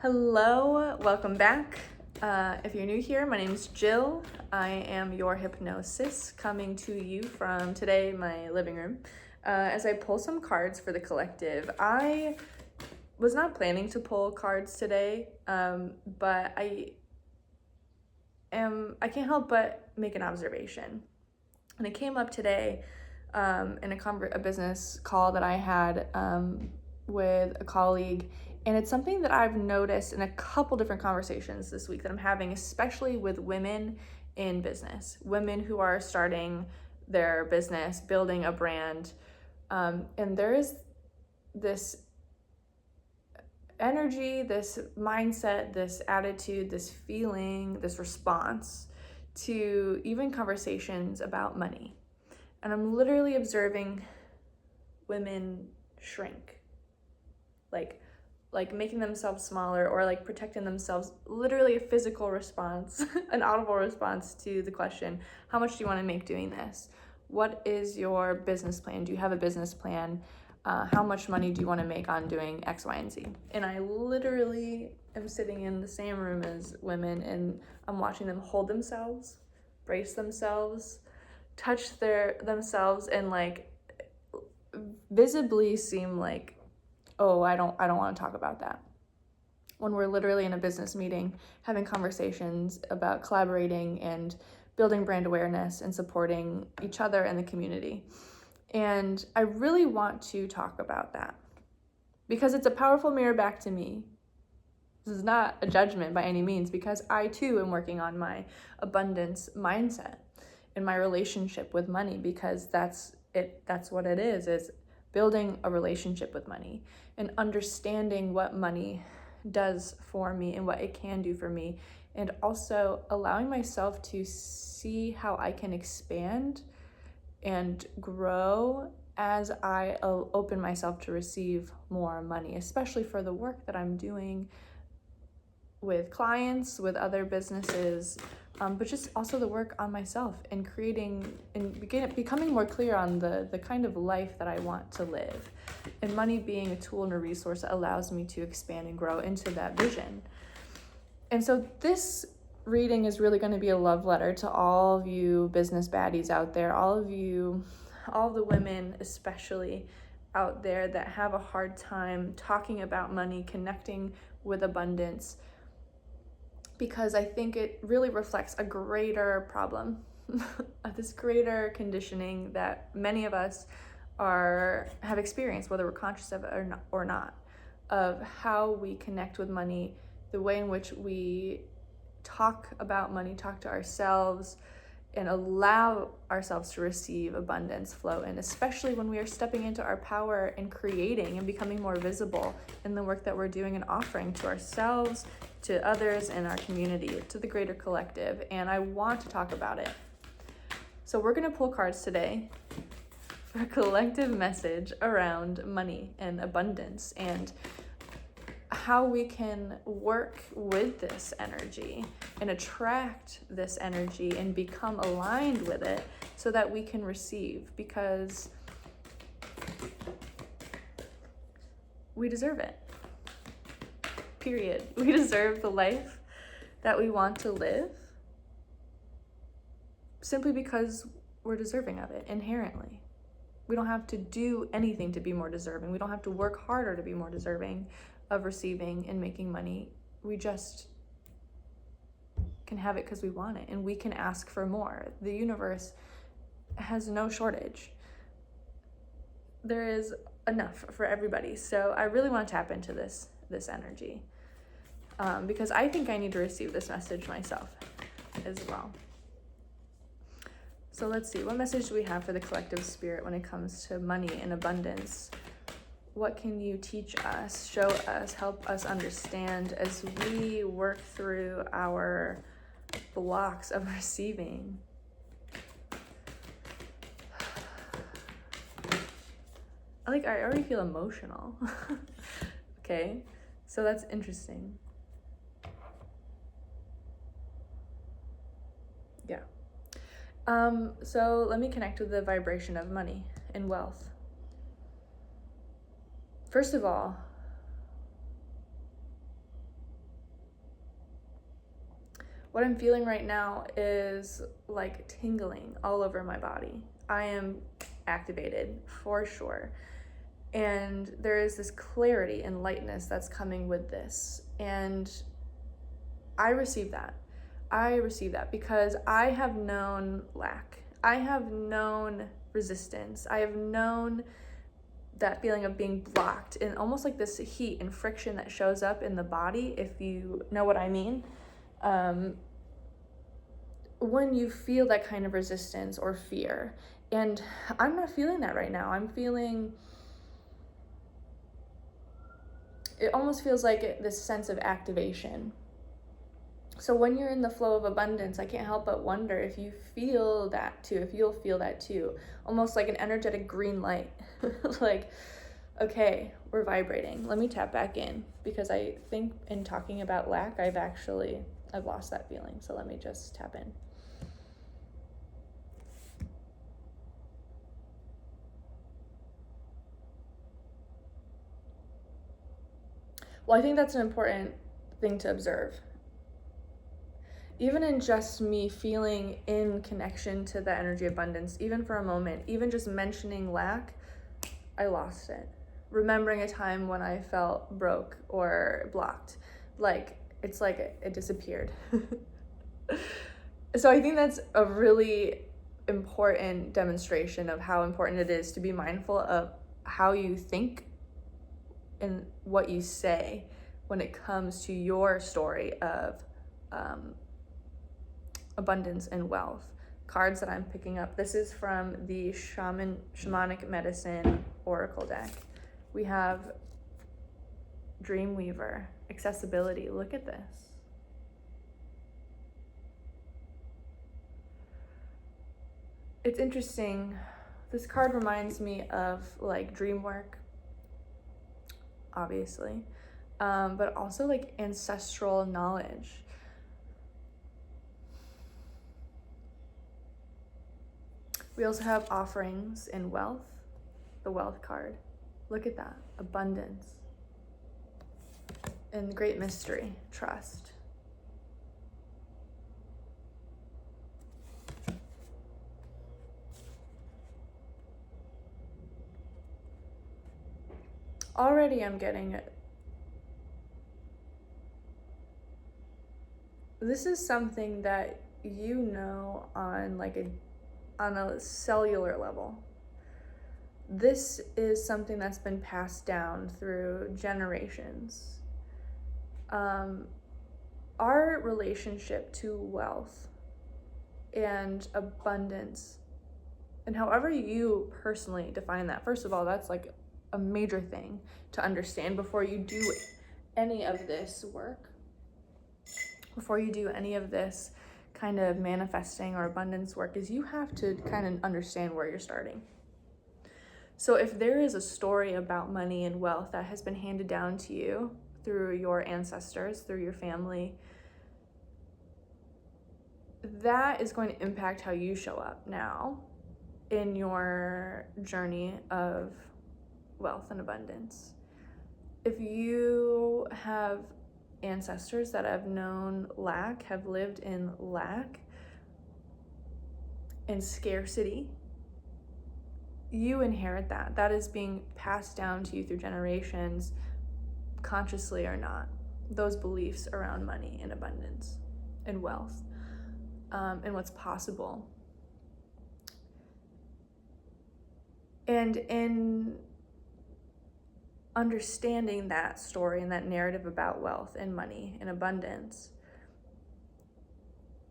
Hello, welcome back. If you're new here, my name is Jill. I am your hypnosis, coming to you from today, my living room. As I pull some cards for the collective, I was not planning to pull cards today, but I can't help but make an observation. And it came up today in a business call that I had with a colleague. And it's something that I've noticed in a couple different conversations this week that I'm having, especially with women in business, women who are starting their business, building a brand. And there is this energy, this mindset, this attitude, this feeling, this response to even conversations about money. And I'm literally observing women shrink, like making themselves smaller or like protecting themselves, literally a physical response, an audible response to the question, how much do you want to make doing this? What is your business plan? Do you have a business plan? How much money do you want to make on doing X, Y, and Z? And I literally am sitting in the same room as women and I'm watching them hold themselves, brace themselves, touch themselves, and like visibly seem like, oh, I don't want to talk about that. When we're literally in a business meeting, having conversations about collaborating and building brand awareness and supporting each other and the community. And I really want to talk about that because it's a powerful mirror back to me. This is not a judgment by any means, because I too am working on my abundance mindset in my relationship with money, because that's what it is building a relationship with money and understanding what money does for me and what it can do for me, and also allowing myself to see how I can expand and grow as I open myself to receive more money, especially for the work that I'm doing with clients, with other businesses, but just also the work on myself and creating and becoming more clear on the kind of life that I want to live. And money being a tool and a resource that allows me to expand and grow into that vision. And so this reading is really going to be a love letter to all of you business baddies out there, all the women especially out there that have a hard time talking about money, connecting with abundance, because I think it really reflects a greater problem, this greater conditioning that many of us have experienced, whether we're conscious of it or not, of how we connect with money, the way in which we talk about money, talk to ourselves, and allow ourselves to receive abundance flow in, especially when we are stepping into our power and creating and becoming more visible in the work that we're doing and offering to ourselves, to others in our community, to the greater collective. And I want to talk about it. So we're going to pull cards today for a collective message around money and abundance and how we can work with this energy and attract this energy and become aligned with it so that we can receive, because we deserve it. Period. We deserve the life that we want to live simply because we're deserving of it inherently. We don't have to do anything to be more deserving. We don't have to work harder to be more deserving of receiving and making money. We just can have it because we want it, and we can ask for more. The universe has no shortage. There is enough for everybody. So I really want to tap into this energy because I think I need to receive this message myself as well. So let's see, what message do we have for the collective spirit when it comes to money and abundance? What can you teach us, show us, help us understand as we work through our blocks of receiving? I already feel emotional. Okay, so that's interesting. Yeah. So let me connect with the vibration of money and wealth. First of all, What I'm feeling right now is like tingling all over my body. I am activated for sure. And there is this clarity and lightness that's coming with this. And I receive that. I receive that because I have known lack. I have known resistance. I have known that feeling of being blocked and almost like this heat and friction that shows up in the body, if you know what I mean. When you feel that kind of resistance or fear. And I'm not feeling that right now. I'm feeling, it almost feels like this sense of activation. So when you're in the flow of abundance, I can't help but wonder if you feel that too, if you'll feel that too, almost like an energetic green light. Like, okay, we're vibrating. Let me tap back in, because I think in talking about lack, I've lost that feeling. So let me just tap in. Well, I think that's an important thing to observe. Even in just me feeling in connection to the energy abundance, even for a moment, even just mentioning lack, I lost it. Remembering a time when I felt broke or blocked, like it's like it disappeared. So I think that's a really important demonstration of how important it is to be mindful of how you think and what you say when it comes to your story of abundance and wealth. Cards that I'm picking up. This is from the Shamanic Medicine Oracle deck. We have Dreamweaver, accessibility. Look at this. It's interesting. This card reminds me of like dream work, obviously, but also like ancestral knowledge. We also have offerings and wealth, the wealth card. Look at that, abundance. And great mystery, trust. Already I'm getting it. This is something that you know on a cellular level. This is something that's been passed down through generations. Our relationship to wealth and abundance, and however you personally define that, first of all, that's like a major thing to understand before you do any of this work, before you do any of this kind of manifesting or abundance work, is you have to kind of understand where you're starting. So if there is a story about money and wealth that has been handed down to you through your ancestors, through your family, that is going to impact how you show up now in your journey of wealth and abundance. If you have ancestors that have known lack, have lived in lack and scarcity, you inherit that. That is being passed down to you through generations, consciously or not. Those beliefs around money and abundance and wealth, and what's possible. And in understanding that story and that narrative about wealth and money and abundance,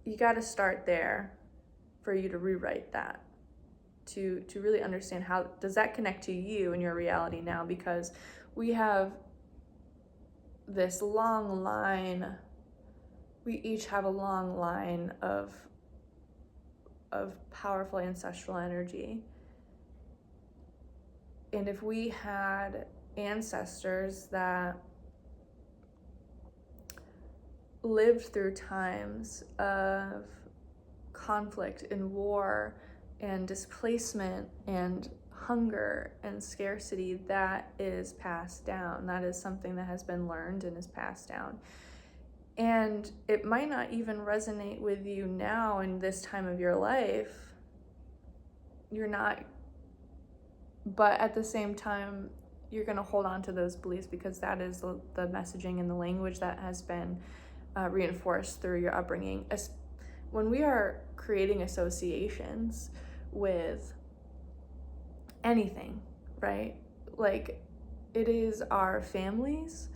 you got to start there for you to rewrite that, to really understand how does that connect to you and your reality now, because we have this long line, we each have a long line of powerful ancestral energy. And if we had ancestors that lived through times of conflict and war and displacement and hunger and scarcity, that is passed down. That is something that has been learned and is passed down. And it might not even resonate with you now in this time of your life. You're not, but at the same time, you're going to hold on to those beliefs because that is the messaging and the language that has been reinforced through your upbringing. When we are creating associations with anything, right? Like, it is our families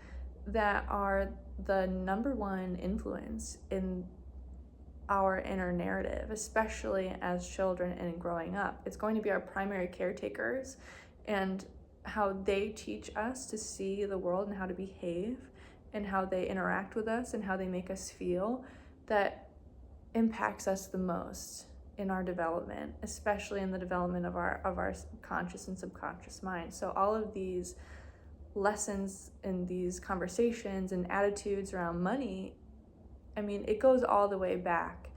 that are the number one influence in our inner narrative, especially as children and growing up. It's going to be our primary caretakers, and how they teach us to see the world and how to behave and how they interact with us and how they make us feel that impacts us the most in our development, especially in the development of our conscious and subconscious mind. So all of these lessons and these conversations and attitudes around money, I mean, it goes all the way back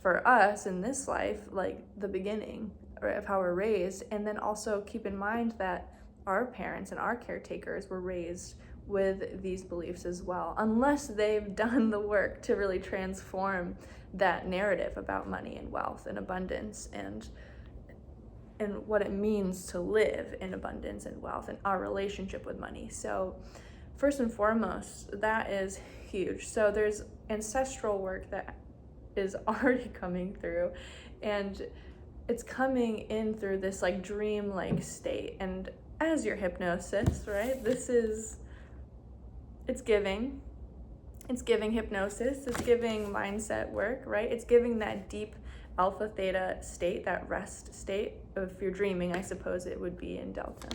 for us in this life, like the beginning of how we're raised. And then also keep in mind that our parents and our caretakers were raised with these beliefs as well, unless they've done the work to really transform that narrative about money and wealth and abundance and what it means to live in abundance and wealth and our relationship with money. So first and foremost, that is huge. So there's ancestral work that is already coming through, and it's coming in through this like dream-like state. And as your hypnosis, right, it's giving hypnosis, it's giving mindset work, right? It's giving that deep alpha theta state, that rest state. If you're dreaming, I suppose it would be in delta.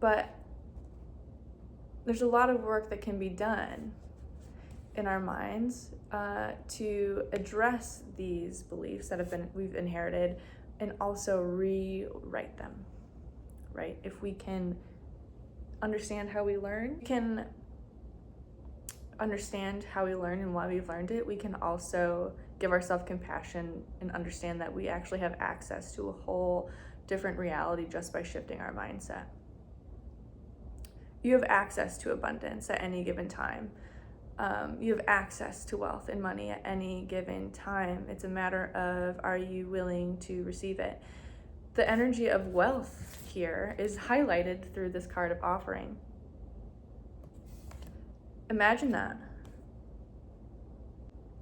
But there's a lot of work that can be done in our minds to address these beliefs that we've inherited, and also rewrite them, right? If we can understand how we learn, and why we've learned it, we can also give ourselves compassion and understand that we actually have access to a whole different reality just by shifting our mindset. You have access to abundance at any given time. You have access to wealth and money at any given time. It's a matter of, are you willing to receive it? The energy of wealth here is highlighted through this card of offering. Imagine that.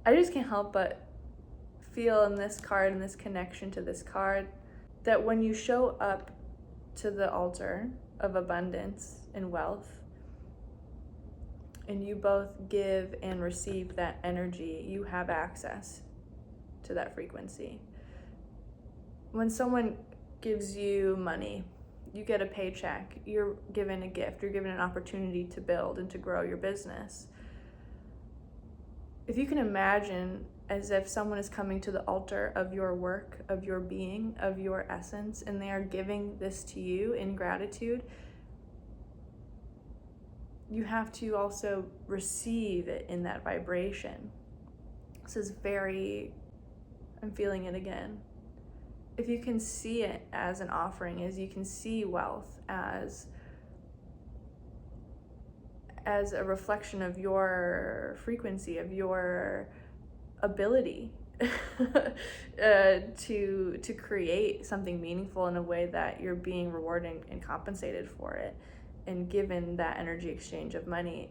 I just can't help but feel in this card and this connection to this card that when you show up to the altar of abundance and wealth, and you both give and receive that energy, you have access to that frequency. When someone gives you money, you get a paycheck, you're given a gift, you're given an opportunity to build and to grow your business. If you can imagine as if someone is coming to the altar of your work, of your being, of your essence, and they are giving this to you in gratitude, you have to also receive it in that vibration. This is I'm feeling it again. If you can see it as an offering, as you can see wealth as a reflection of your frequency, of your ability to create something meaningful in a way that you're being rewarded and compensated for it, and given that energy exchange of money,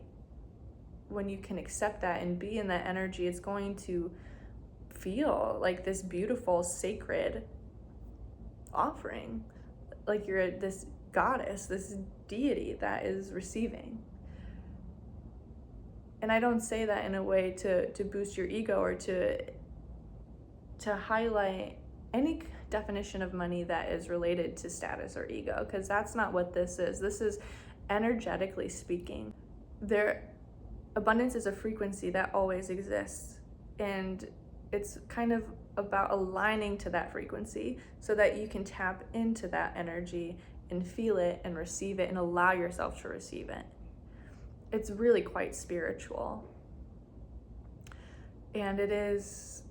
when you can accept that and be in that energy, it's going to feel like this beautiful, sacred offering, like you're this goddess, this deity that is receiving. And I don't say that in a way to boost your ego or to highlight any definition of money that is related to status or ego, because that's not what this is. This is energetically speaking. Abundance is a frequency that always exists, and it's kind of about aligning to that frequency so that you can tap into that energy and feel it and receive it and allow yourself to receive it. It's really quite spiritual. And it is,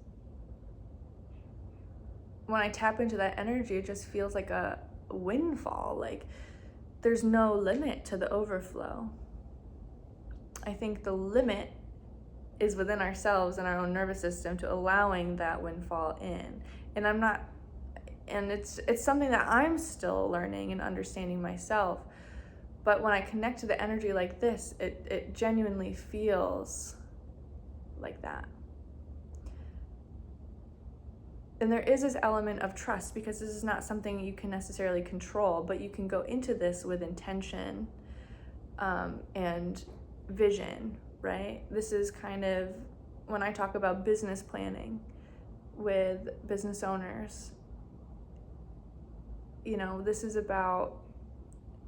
when I tap into that energy, it just feels like a windfall. Like there's no limit to the overflow. I think the limit is within ourselves and our own nervous system to allowing that windfall in. And it's something that I'm still learning and understanding myself. But when I connect to the energy like this, it genuinely feels like that. And there is this element of trust, because this is not something you can necessarily control, but you can go into this with intention and vision, right? This is kind of when I talk about business planning with business owners, this is about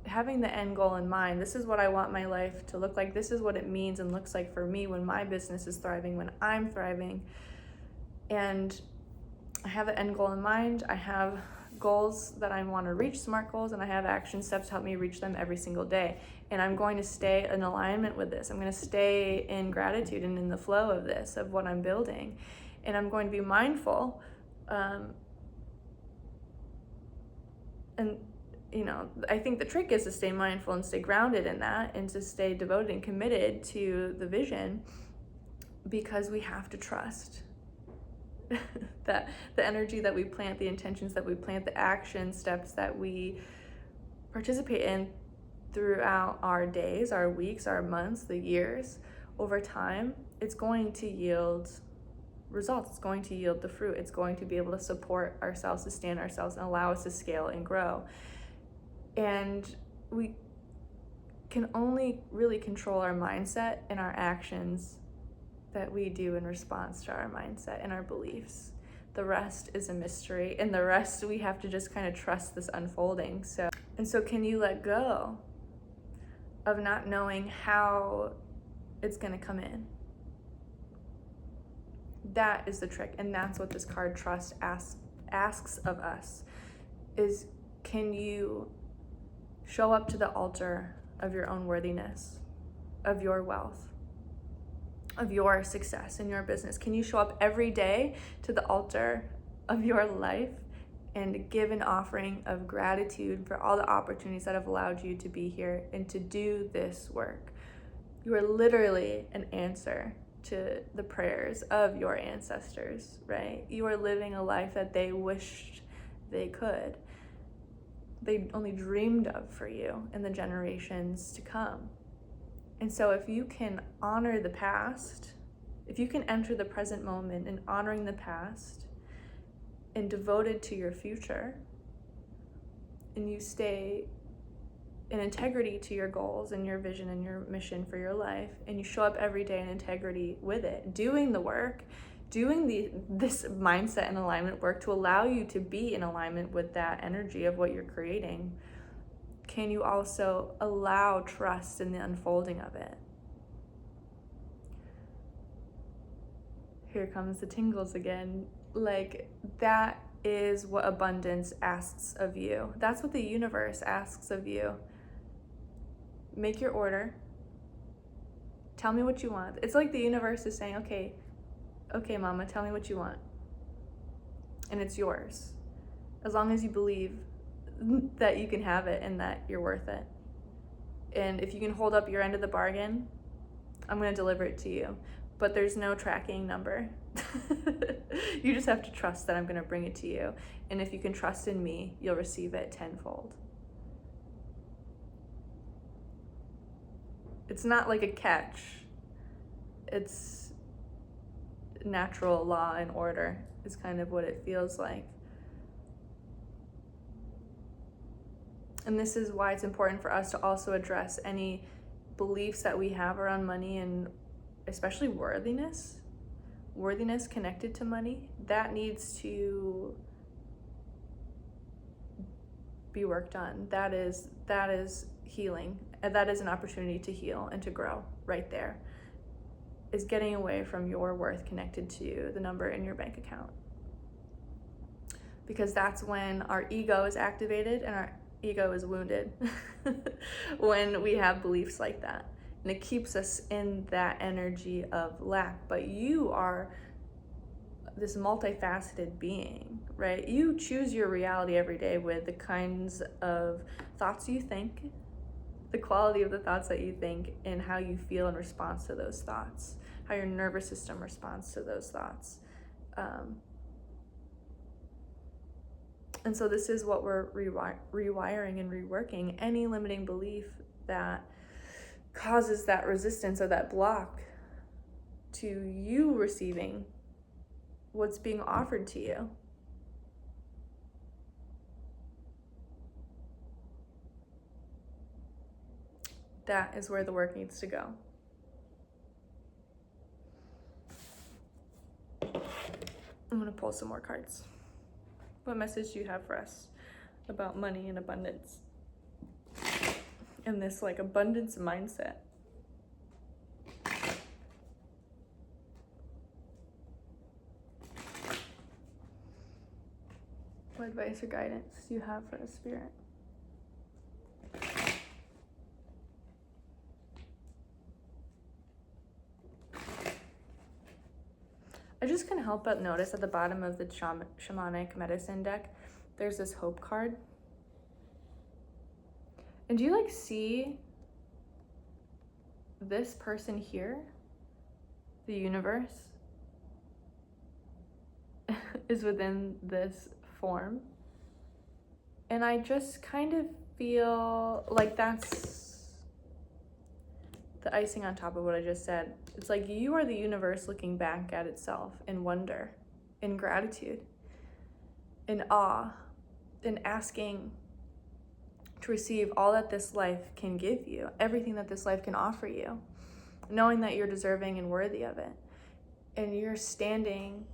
having the end goal in mind. This is what I want my life to look like. This is what it means and looks like for me when my business is thriving, when I'm thriving. And I have an end goal in mind. I have goals that I want to reach, SMART goals, and I have action steps to help me reach them every single day. And I'm going to stay in alignment with this. I'm going to stay in gratitude and in the flow of this, of what I'm building. And I'm going to be mindful. I think the trick is to stay mindful and stay grounded in that, and to stay devoted and committed to the vision, because we have to trust that the energy that we plant, the intentions that we plant, the action steps that we participate in throughout our days, our weeks, our months, the years, over time, it's going to yield results. It's going to yield the fruit. It's going to be able to support ourselves, sustain ourselves, and allow us to scale and grow. And we can only really control our mindset and our actions that we do in response to our mindset and our beliefs. The rest is a mystery, and the rest we have to just kind of trust this unfolding. So can you let go of not knowing how it's going to come in? That is the trick, and that's what this card trust asks of us, is can you show up to the altar of your own worthiness, of your wealth, of your success in your business? Can you show up every day to the altar of your life and give an offering of gratitude for all the opportunities that have allowed you to be here and to do this work? You are literally an answer to the prayers of your ancestors, right? You are living a life that they wished they could. They only dreamed of for you in the generations to come. And so if you can honor the past, if you can enter the present moment in honoring the past and devoted to your future, and you stay in integrity to your goals and your vision and your mission for your life, and you show up every day in integrity with it, doing the work, doing this mindset and alignment work to allow you to be in alignment with that energy of what you're creating, can you also allow trust in the unfolding of it? Here comes the tingles again. Like, that is what abundance asks of you. That's what the universe asks of you. Make your order. Tell me what you want. It's like the universe is saying, okay, mama, tell me what you want. And it's yours. As long as you believe that you can have it and that you're worth it. And if you can hold up your end of the bargain, I'm going to deliver it to you. But there's no tracking number. You just have to trust that I'm going to bring it to you. And if you can trust in me, you'll receive it tenfold. It's not like a catch. It's natural law and order is kind of what it feels like. And this is why it's important for us to also address any beliefs that we have around money, and especially worthiness connected to money. That needs to be worked on. That is healing. And that is an opportunity to heal and to grow right there. Is getting away from your worth connected to the number in your bank account. Because that's when our ego is activated and our ego is wounded when we have beliefs like that. And it keeps us in that energy of lack. But you are this multifaceted being, right? You choose your reality every day with the kinds of thoughts you think, the quality of the thoughts that you think and how you feel in response to those thoughts, how your nervous system responds to those thoughts. And so this is what we're rewiring and reworking. Any limiting belief that causes that resistance or that block to you receiving what's being offered to you. That is where the work needs to go. I'm going to pull some more cards. What message do you have for us about money and abundance? And this like abundance mindset. What advice or guidance do you have for the spirit? I just couldn't help but notice at the bottom of the shamanic medicine deck, there's this hope card. And do you like see this person here? The universe is within this form. And I just kind of feel like that's the icing on top of what I just said. It's like you are the universe looking back at itself in wonder, in gratitude, in awe, in asking to receive all that this life can give you, everything that this life can offer you, knowing that you're deserving and worthy of it. And you're standing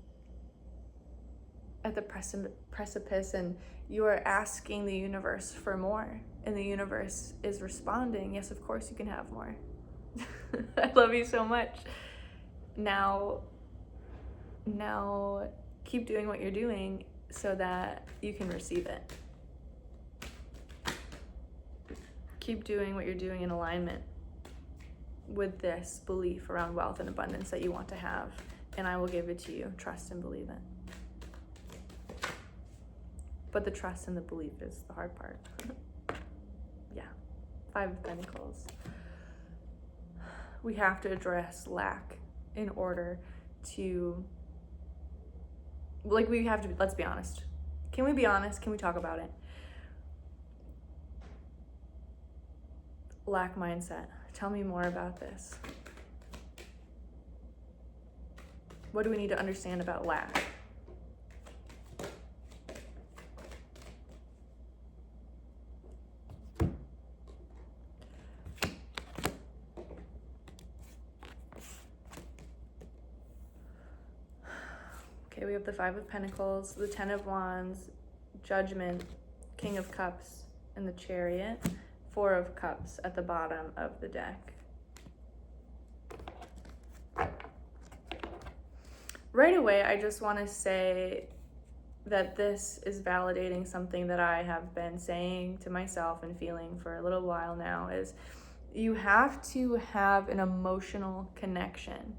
at the precipice and you are asking the universe for more. And the universe is responding, yes, of course you can have more. I love you so much. Now keep doing what you're doing so that you can receive it. Keep doing what you're doing in alignment with this belief around wealth and abundance that you want to have, and I will give it to you. Trust and believe it. But the trust and the belief is the hard part. Yeah. 5 of Pentacles. We have to address lack in order to, like, we have to, let's be honest. Can we be honest? Can we talk about it? Lack mindset. Tell me more about this. What do we need to understand about lack? Okay, we have the 5 of Pentacles, the 10 of Wands, Judgment, King of Cups, and the Chariot. 4 of Cups at the bottom of the deck. Right away, I just want to say that this is validating something that I have been saying to myself and feeling for a little while now, is you have to have an emotional connection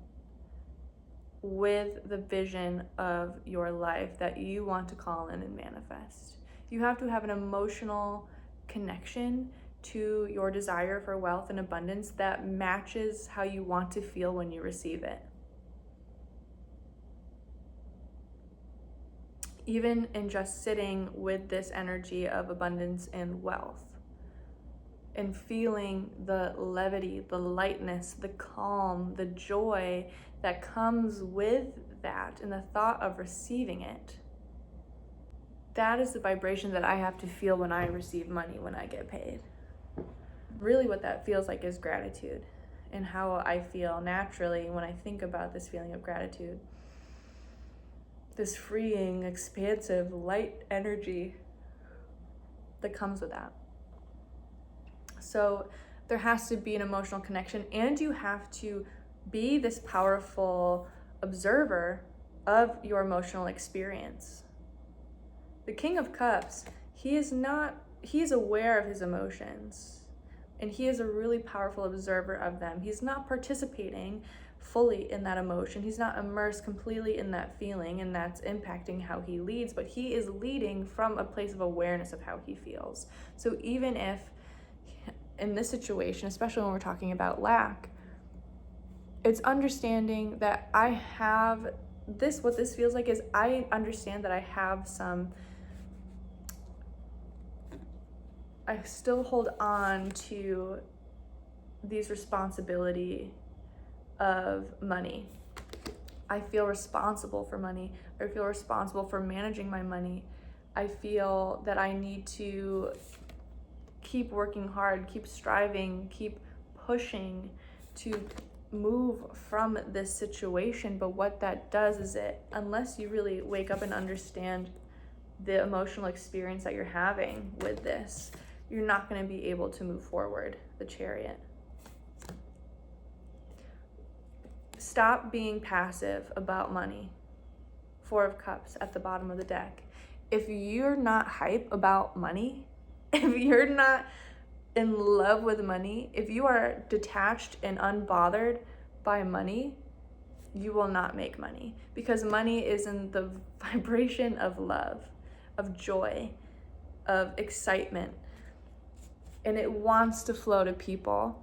with the vision of your life that you want to call in and manifest. You have to have an emotional connection to your desire for wealth and abundance that matches how you want to feel when you receive it. Even in just sitting with this energy of abundance and wealth and feeling the levity, the lightness, the calm, the joy that comes with that and the thought of receiving it. That is the vibration that I have to feel when I receive money, when I get paid. Really what that feels like is gratitude, and how I feel naturally when I think about this feeling of gratitude. This freeing, expansive, light energy that comes with that. So there has to be an emotional connection, and you have to be this powerful observer of your emotional experience. The King of Cups, he is aware of his emotions, and he is a really powerful observer of them. He's not participating fully in that emotion. He's not immersed completely in that feeling, and that's impacting how he leads, but he is leading from a place of awareness of how he feels. So even if in this situation, especially when we're talking about lack, it's understanding that I have this, what this feels like is I understand that I have I still hold on to these responsibility of money. I feel responsible for money. I feel responsible for managing my money. I feel that I need to keep working hard, keep striving, keep pushing to move from this situation. But what that does is unless you really wake up and understand the emotional experience that you're having with this, you're not going to be able to move forward, the Chariot. Stop being passive about money. 4 of Cups at the bottom of the deck. If you're not hype about money, if you're not in love with money, if you are detached and unbothered by money, you will not make money, because money is in the vibration of love, of joy, of excitement, and it wants to flow to people.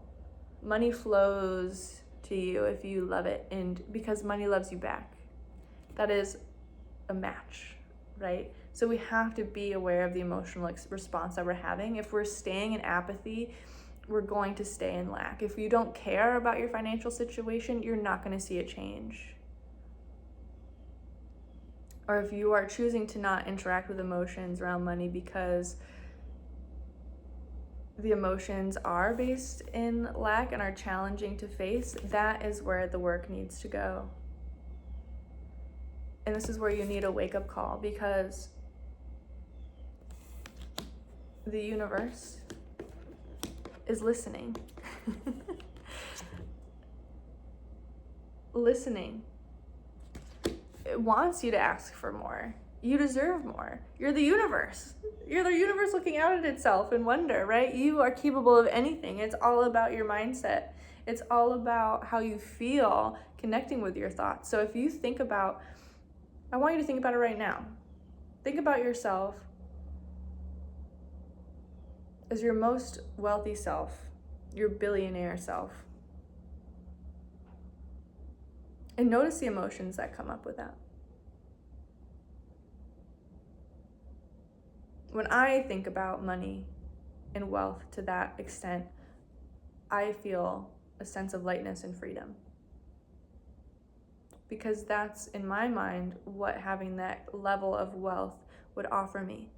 Money flows to you if you love it, and because money loves you back. That is a match, right? So we have to be aware of the emotional response that we're having. If we're staying in apathy, we're going to stay in lack. If you don't care about your financial situation, you're not going to see a change. Or if you are choosing to not interact with emotions around money because the emotions are based in lack and are challenging to face, that is where the work needs to go. And this is where you need a wake-up call, because the universe is listening. Listening. It wants you to ask for more. You deserve more. You're the universe. You're the universe looking out at itself in wonder, right? You are capable of anything. It's all about your mindset. It's all about how you feel connecting with your thoughts. So if you think about, I want you to think about it right now. Think about yourself as your most wealthy self, your billionaire self. And notice the emotions that come up with that. When I think about money and wealth to that extent, I feel a sense of lightness and freedom. Because that's, in my mind, what having that level of wealth would offer me.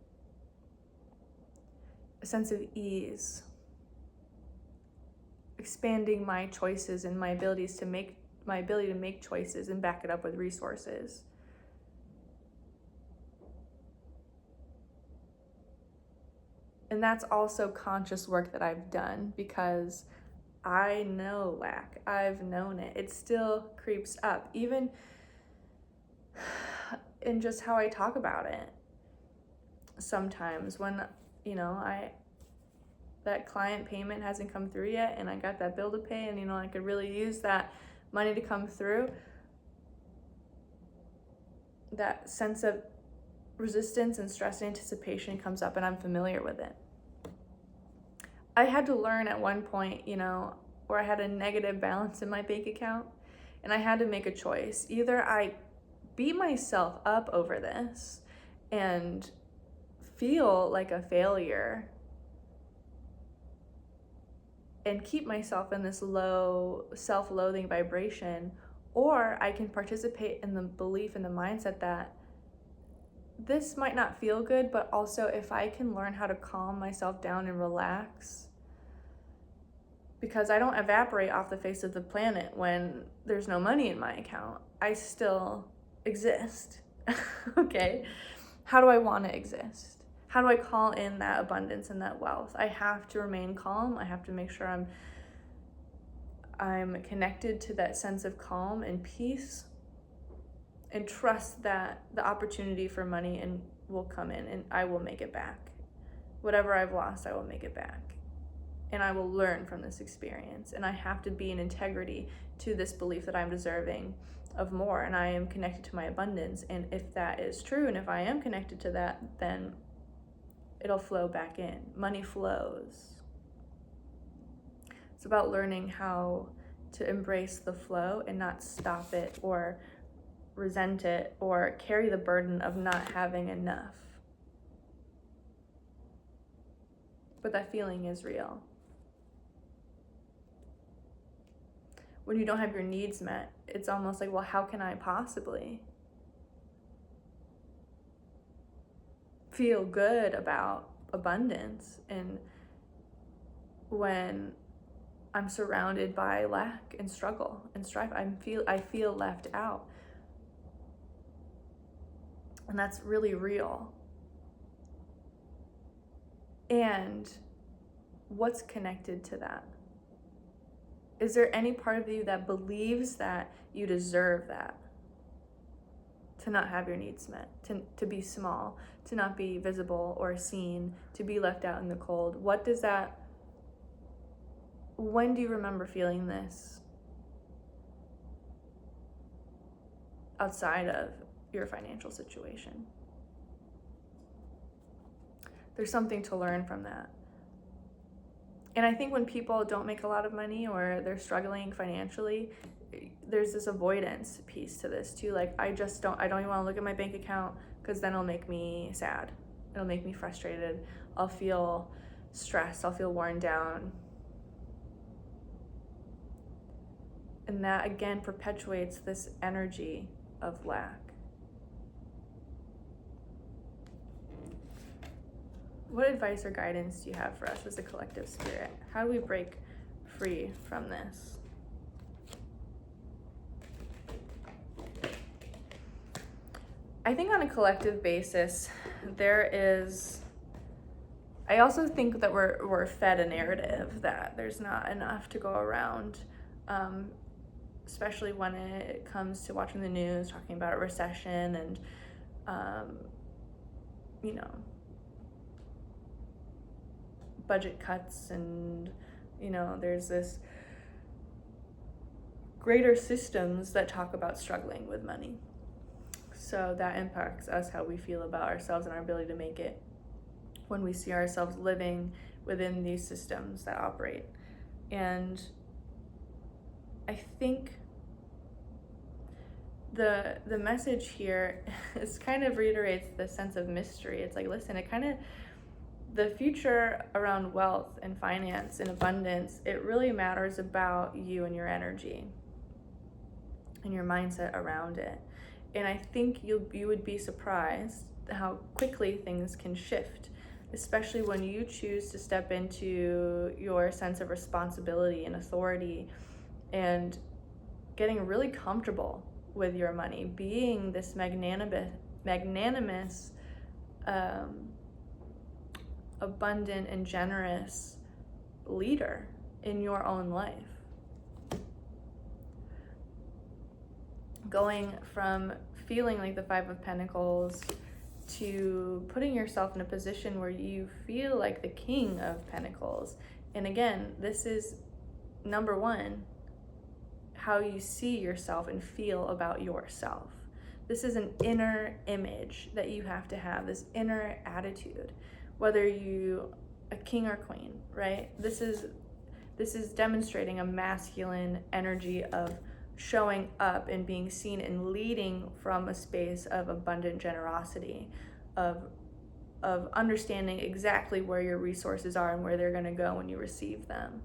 A sense of ease, expanding my choices and my ability to make choices and back it up with resources. And that's also conscious work that I've done, because I know lack. I've known it. It still creeps up, even in just how I talk about it. Sometimes when, that client payment hasn't come through yet and I got that bill to pay, and, I could really use that money to come through, that sense of resistance and stress and anticipation comes up, and I'm familiar with it. I had to learn at one point, where I had a negative balance in my bank account, and I had to make a choice. Either I beat myself up over this and feel like a failure and keep myself in this low self-loathing vibration, or I can participate in the belief and the mindset that this might not feel good, but also if I can learn how to calm myself down and relax, because I don't evaporate off the face of the planet when there's no money in my account. I still exist. Okay? How do I want to exist? How do I call in that abundance and that wealth? I have to remain calm. I have to make sure I'm connected to that sense of calm and peace, and trust that the opportunity for money will come in and I will make it back. Whatever I've lost, I will make it back. And I will learn from this experience. And I have to be in integrity to this belief that I'm deserving of more and I am connected to my abundance. And if that is true, and if I am connected to that, then it'll flow back in. Money flows. It's about learning how to embrace the flow and not stop it or resent it or carry the burden of not having enough. But that feeling is real. When you don't have your needs met, it's almost like, well, how can I possibly feel good about abundance? And when I'm surrounded by lack and struggle and strife, I feel left out. And that's really real. And what's connected to that? Is there any part of you that believes that you deserve that? To not have your needs met, to be small, to not be visible or seen, to be left out in the cold. When do you remember feeling this outside of your financial situation? There's something to learn from that. And I think when people don't make a lot of money or they're struggling financially, there's this avoidance piece to this too. Like, I don't even want to look at my bank account because then it'll make me sad. It'll make me frustrated. I'll feel stressed. I'll feel worn down. And that again perpetuates this energy of lack. What advice or guidance do you have for us as a collective spirit? How do we break free from this? I think on a collective basis, I also think that we're fed a narrative that there's not enough to go around, especially when it comes to watching the news, talking about a recession and, budget cuts, and there's this greater systems that talk about struggling with money. So that impacts us, how we feel about ourselves and our ability to make it when we see ourselves living within these systems that operate. And I think the message here is kind of reiterates the sense of mystery. It's like, listen, the future around wealth and finance and abundance, it really matters about you and your energy and your mindset around it. And I think you would be surprised how quickly things can shift, especially when you choose to step into your sense of responsibility and authority and getting really comfortable with your money, being this magnanimous, abundant and generous leader in your own life. Going from feeling like the Five of Pentacles to putting yourself in a position where you feel like the King of Pentacles. And again, this is number one, how you see yourself and feel about yourself. This is an inner image that you have to have, this inner attitude. Whether you a king or queen, right? This is demonstrating a masculine energy of showing up and being seen and leading from a space of abundant generosity, of understanding exactly where your resources are and where they're going to go when you receive them.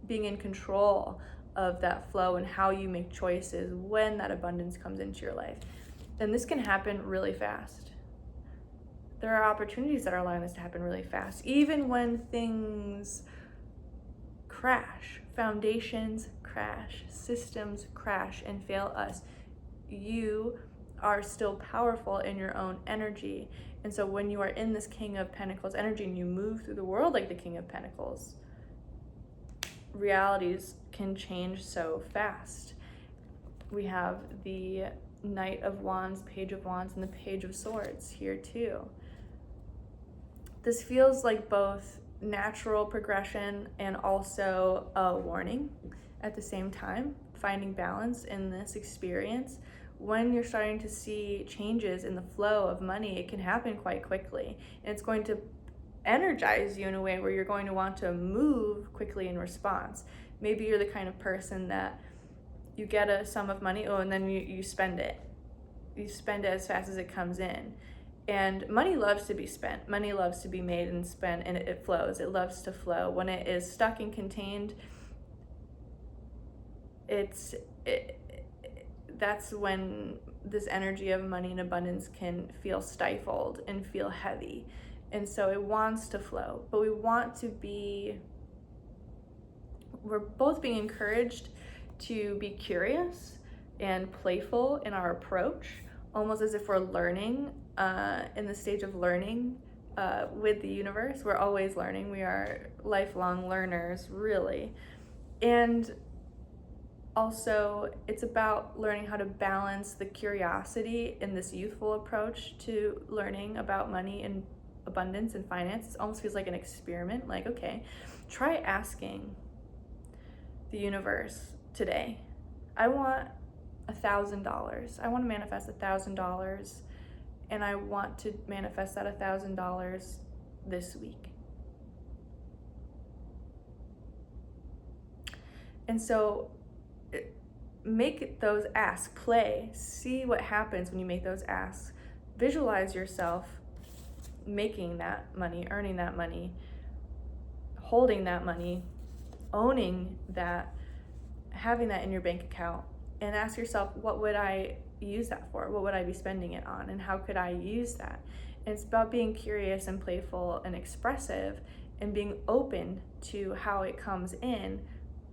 Being in control of that flow and how you make choices when that abundance comes into your life. And this can happen really fast. There are opportunities that are allowing this to happen really fast. Even when things crash, foundations crash, systems crash and fail us, you are still powerful in your own energy. And so when you are in this King of Pentacles energy and you move through the world like the King of Pentacles, realities can change so fast. We have the Knight of Wands, Page of Wands, and the Page of Swords here too. This feels like both natural progression and also a warning at the same time, finding balance in this experience. When you're starting to see changes in the flow of money, it can happen quite quickly. And it's going to energize you in a way where you're going to want to move quickly in response. Maybe you're the kind of person that you get a sum of money, and then you spend it. You spend it as fast as it comes in. And money loves to be spent. Money loves to be made and spent, and it flows. It loves to flow. When it is stuck and contained, that's when this energy of money and abundance can feel stifled and feel heavy. And so it wants to flow, but we're both being encouraged to be curious and playful in our approach, almost as if we're learning, in the stage of learning with the universe. We're always learning. We are lifelong learners, really. And also, it's about learning how to balance the curiosity in this youthful approach to learning about money and abundance and finance. It almost feels like an experiment. Like, okay, try asking the universe today, I want $1,000. I want to manifest $1,000, and I want to manifest that $1,000 this week. And so make those asks, play, see what happens when you make those asks. Visualize yourself making that money, earning that money, holding that money, owning that, having that in your bank account, and ask yourself, what would I use that for? What would I be spending it on? And how could I use that? And it's about being curious and playful and expressive and being open to how it comes in,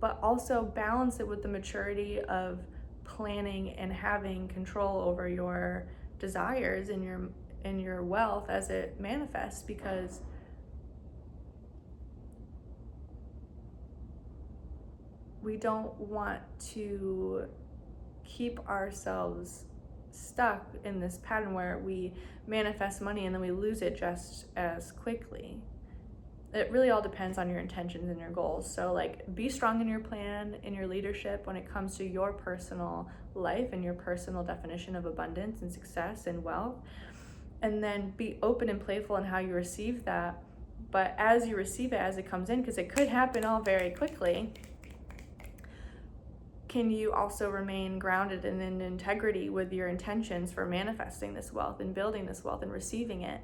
but also balance it with the maturity of planning and having control over your desires and your wealth as it manifests, because we don't want to keep ourselves stuck in this pattern where we manifest money and then we lose it just as quickly. It really all depends on your intentions and your goals. So like, be strong in your plan, in your leadership when it comes to your personal life and your personal definition of abundance and success and wealth. And then be open and playful in how you receive that. But as you receive it, as it comes in, because it could happen all very quickly, can you also remain grounded and in integrity with your intentions for manifesting this wealth and building this wealth and receiving it?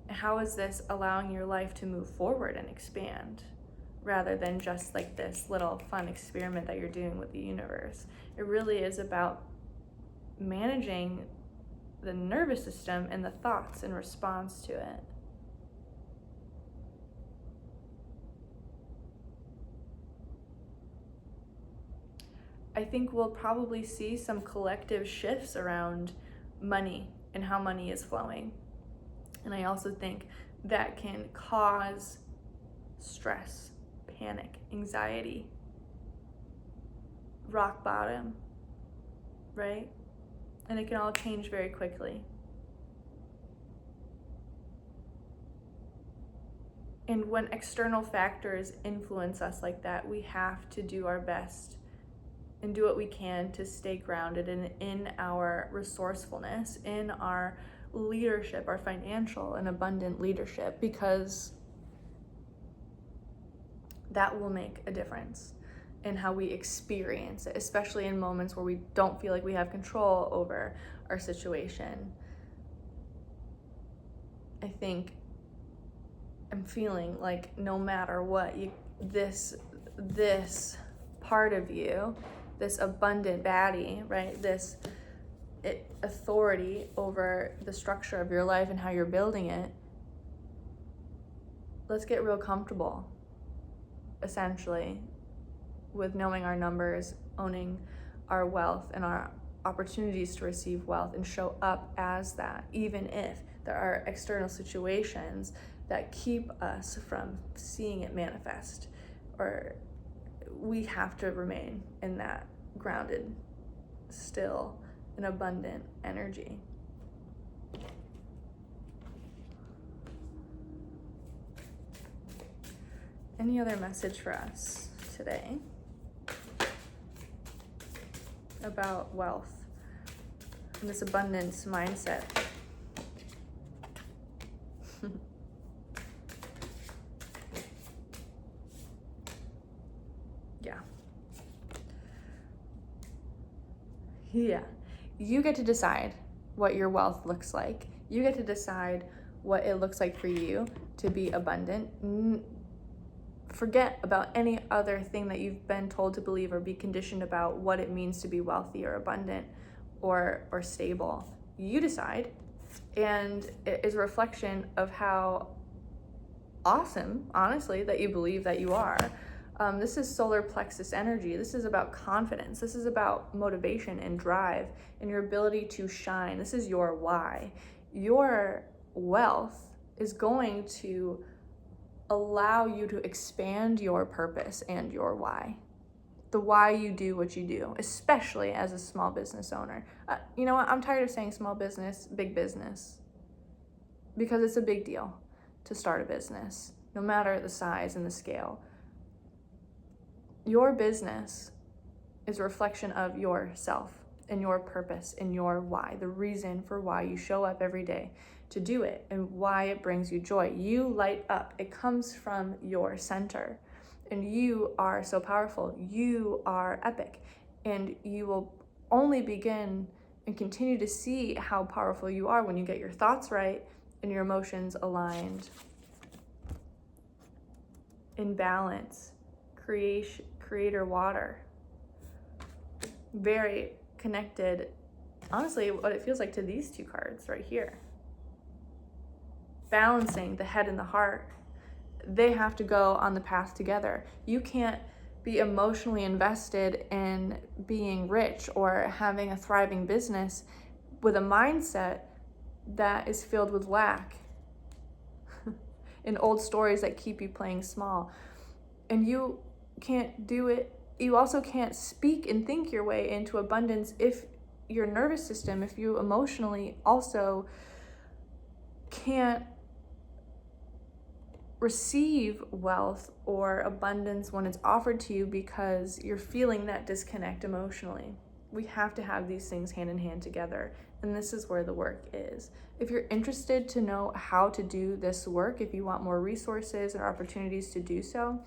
How is this allowing your life to move forward and expand, rather than just like this little fun experiment that you're doing with the universe? It really is about managing the nervous system and the thoughts in response to it. I think we'll probably see some collective shifts around money and how money is flowing. And I also think that can cause stress, panic, anxiety, rock bottom, right? And it can all change very quickly. And when external factors influence us like that, we have to do our best and do what we can to stay grounded in our resourcefulness, in our leadership, our financial and abundant leadership, because that will make a difference in how we experience it, especially in moments where we don't feel like we have control over our situation. I think I'm feeling like no matter what, this part of you, this abundant baddie, right? This authority over the structure of your life and how you're building it. Let's get real comfortable, essentially, with knowing our numbers, owning our wealth and our opportunities to receive wealth, and show up as that, even if there are external situations that keep us from seeing it manifest. Or we have to remain in that grounded, still, and abundant energy. Any other message for us today about wealth? in this abundance mindset. Yeah. You get to decide what your wealth looks like. You get to decide what it looks like for you to be abundant. Forget about any other thing that you've been told to believe or be conditioned about what it means to be wealthy or abundant or stable. You decide, and it is a reflection of how awesome, honestly, that you believe that you are. This is solar plexus energy. This is about confidence. This is about motivation and drive and your ability to shine. This is your why. Your wealth is going to allow you to expand your purpose and your why. The why you do what you do, especially as a small business owner. You know what? I'm tired of saying small business, big business, because it's a big deal to start a business, no matter the size and the scale. Your business is a reflection of yourself and your purpose and your why, the reason for why you show up every day to do it and why it brings you joy. You light up. It comes from your center, and you are so powerful. You are epic, and you will only begin and continue to see how powerful you are when you get your thoughts right and your emotions aligned, in balance. Creator water. Very connected, honestly, what it feels like to these two cards right here. Balancing the head and the heart. They have to go on the path together. You can't be emotionally invested in being rich or having a thriving business with a mindset that is filled with lack and old stories that keep you playing small. And you can't do it. You also can't speak and think your way into abundance if your nervous system, if you emotionally also can't receive wealth or abundance when it's offered to you because you're feeling that disconnect emotionally. We have to have these things hand in hand together, and this is where the work is. If you're interested to know how to do this work, if you want more resources or opportunities to do so,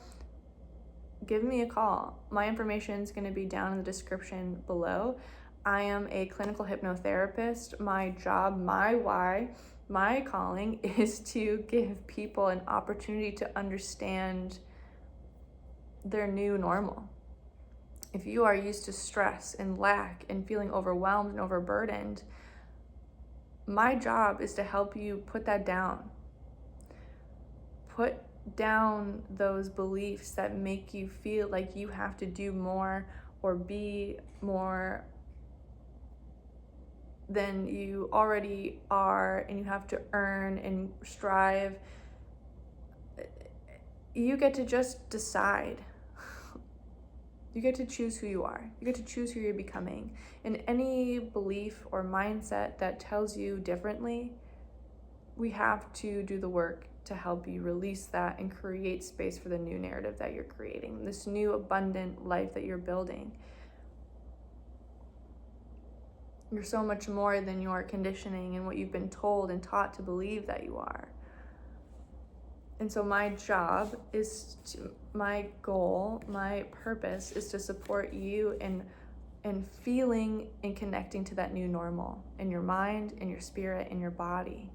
give me a call. My information is going to be down in the description below. I am a clinical hypnotherapist. My job, my why, my calling is to give people an opportunity to understand their new normal. If you are used to stress and lack and feeling overwhelmed and overburdened, my job is to help you put that down. Put down those beliefs that make you feel like you have to do more or be more than you already are, and you have to earn and strive. You get to just decide. You get to choose who you are. You get to choose who you're becoming. And any belief or mindset that tells you differently, we have to do the work to help you release that and create space for the new narrative that you're creating, this new abundant life that you're building. You're so much more than your conditioning and what you've been told and taught to believe that you are. And so my job is my goal, my purpose is to support you in feeling and connecting to that new normal in your mind, in your spirit, in your body.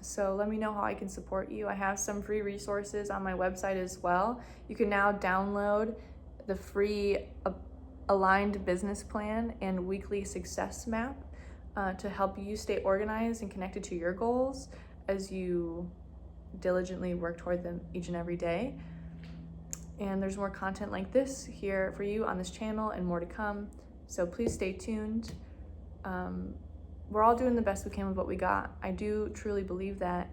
So let me know how I can support you. I have some free resources on my website as well. You can now download the free aligned business plan and weekly success map to help you stay organized and connected to your goals as you diligently work toward them each and every day. And there's more content like this here for you on this channel and more to come. So please stay tuned. We're all doing the best we can with what we got. I do truly believe that.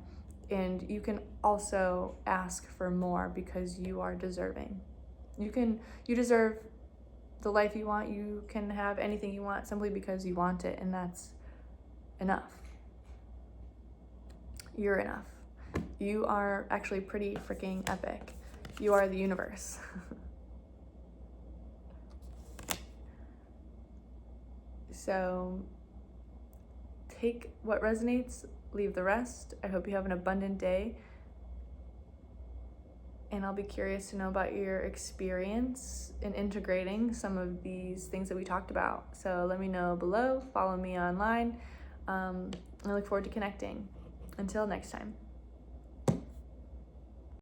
And you can also ask for more because you are deserving. You deserve the life you want. You can have anything you want simply because you want it, and that's enough. You're enough. You are actually pretty freaking epic. You are the universe. So take what resonates, leave the rest. I hope you have an abundant day. And I'll be curious to know about your experience in integrating some of these things that we talked about. So let me know below, follow me online. I look forward to connecting. Until next time.